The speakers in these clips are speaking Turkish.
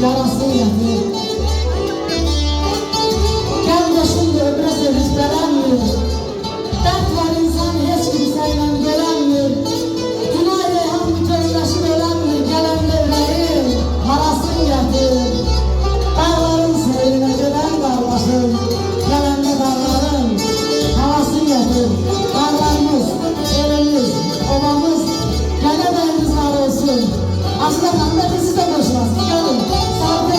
yarası yatır. Gel başımda öbre sevinç veremiyor. Dert var insan hiç kimseyle göremiyor. Günah reyhan bütünleşip ölemiyor. Gelenle yüreğim harasın yatır. Dağların seyrine gelen kardeşim, gelenle dağların havasın yatır. Dağlarımız, elimiz, obamız, gene de var olsun. Aslında bizi de boşlasın. Gelin. Sağ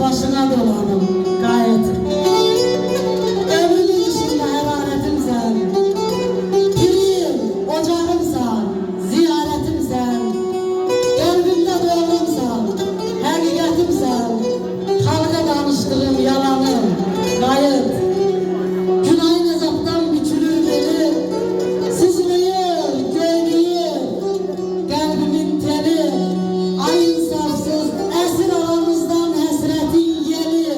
Başına dolanım gayet. Ömrümün dışında hararetimsen, pirim, ocağımsan, ziyaretimsen, kalbimde doğrumsan, hakikatimsen, halka danıştığım yalanım gayet. Günahın azaptan biçülür beni, sızlıyor, göğlüyor, kalbimin teli, ay insafsız, esir aramızdan hasretin gelir.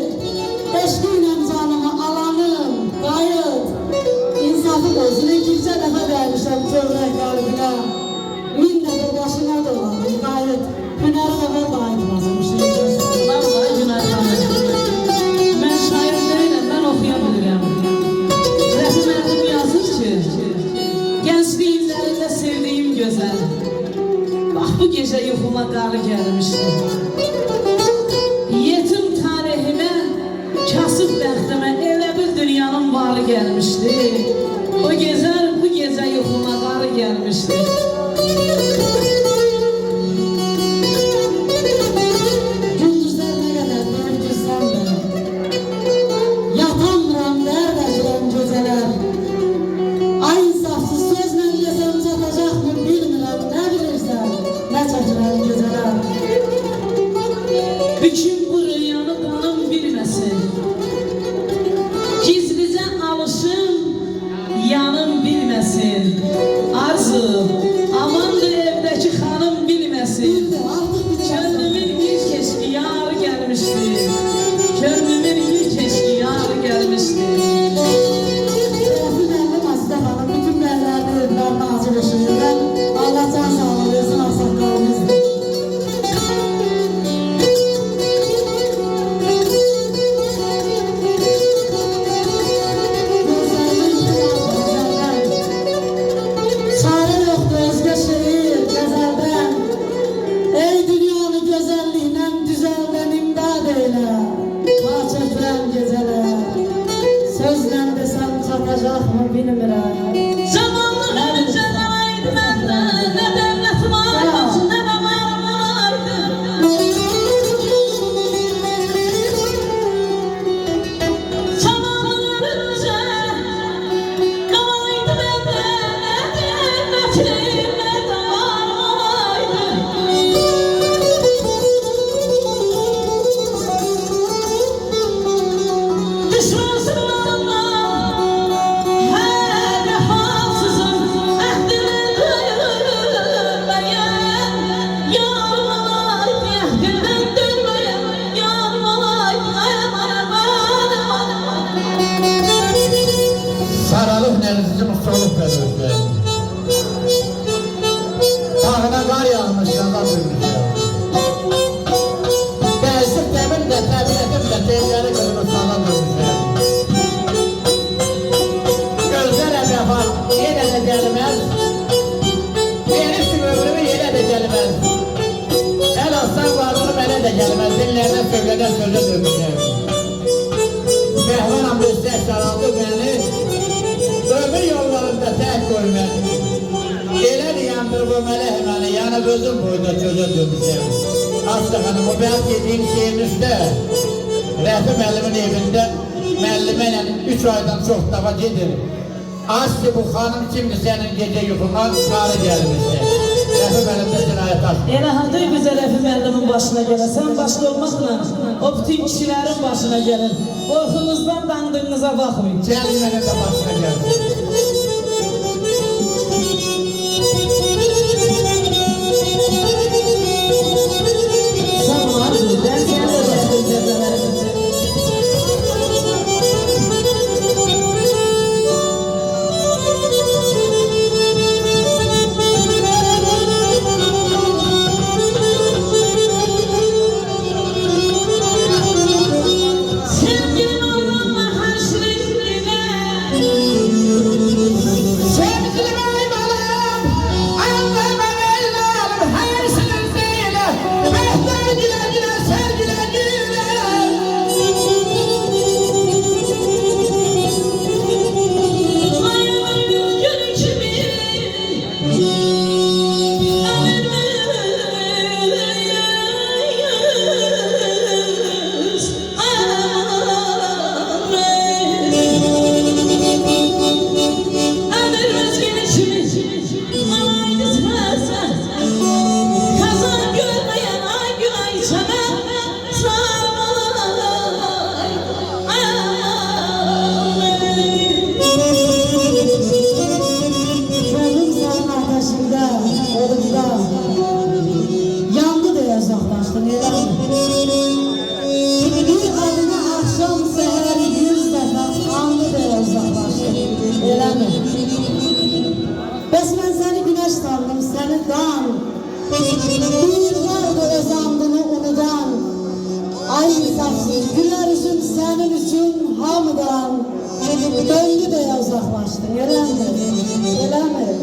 Eşkiyle canımı alanım gayet. İnsafı olsun, ikinci defa vermişim çövrek kalbine. Min defa başına dolandım gayet. Hüner defa da aydınlatmışım. Vallahi günaydın. Ben şair değilim, ben okuyabilirim. Rəfi Mərdum yazır ki, gençliğimlerinde sevdiğim güzel. Bak bu gece yuxuma qarı gəlmişdi. Yetim tarihime, kasıb bəxtimə elə bir dünyanın varı gəlmişdi. O bu gece yuxuma qarı gəlmişdi. Gündüzler ne kadar döndürsem de, yatamıram neredecilen geceler. Ay insafsız sözle desem çatacak mı bilmirəm, ne bilirsen, ne çekilen geceler. Bütün bu rüyanı qanım bilməsin. Gizlicə alışım, yanım bilməsin. Arzu, amandır evdəki xanım bilməsin. Bildi, artık bir de Könlümün ilk eşki yarı gəlmişdi. Könlümün ilk eşki yarı gəlmişdi. Şerefli Mehmet Aslı Hanım, bütün yerlerde evlerine hazır yaşıyor. Allah can sağlığı versin, aksaklarımızdır. Çare yoktu özge şehir gezelden. Ey dünyanı güzelliğiyle düzelden imdad eyle. Bahçeklen geceler. Sözle desem çatacak mı bilmirəm. Zamanlı öncədən aydı məndən, nə dövlət var, nə də varım olaydı. Zamanlı öncə qalaydı məndən, nə dövlətim, nə də varım olaydı. Düşmənsın adamlar, hər vəfasızım, əhdimi dönməyən. Yarım olaydı, əhdimdən dönməyən, yarım olaydı, Saralıq nərizici mustalık verirdi. Dağına qar yağmış, yalan dönmüşəm. Dərsik dəmin də, təbiətim də, teyləri qırmız sala dönmüşəm. Gözlərəm yapar, yenə də gəlməz. Verirsin ömrümü, yenə də gəlməz. El aslan varlığını mənə də gəlməz. Dillərdən söylənən sözə dönmüşəm. Məhvanam üstə saraldı məni. Ömür yollarında tək görmək. Elə yandır bu mələk məni, yana gözüm boyda çözə dönmüşəm. Aslı xanım, o bəyaz yediğim şeyin üstə, Rəfi müəllimin evində müəllimə ilə 3 aydan çox dafa gedir. Aslı bu xanım kimdir sənin gecə yuxuna qarı gəlmişdi. Rəfi müəllim də cinayət açdı. elə hadır bizə Rəfi müəllimin başına gələ, sən başda olmaqla o bütün kişilərin başına gəlir. Qorxunuzdan dandığınıza baxmayın. Gəlin mənə də başına gəldi. Sağ ol Arzu, ben seni de verdim cəzələrim. Sevgilim olma həşrinə, Bir vardı öz andını unudan, ay insafsız güler yüzüm senin için hamıdan. Döndü de uzaklaştı, öyle mi? Öyle mi?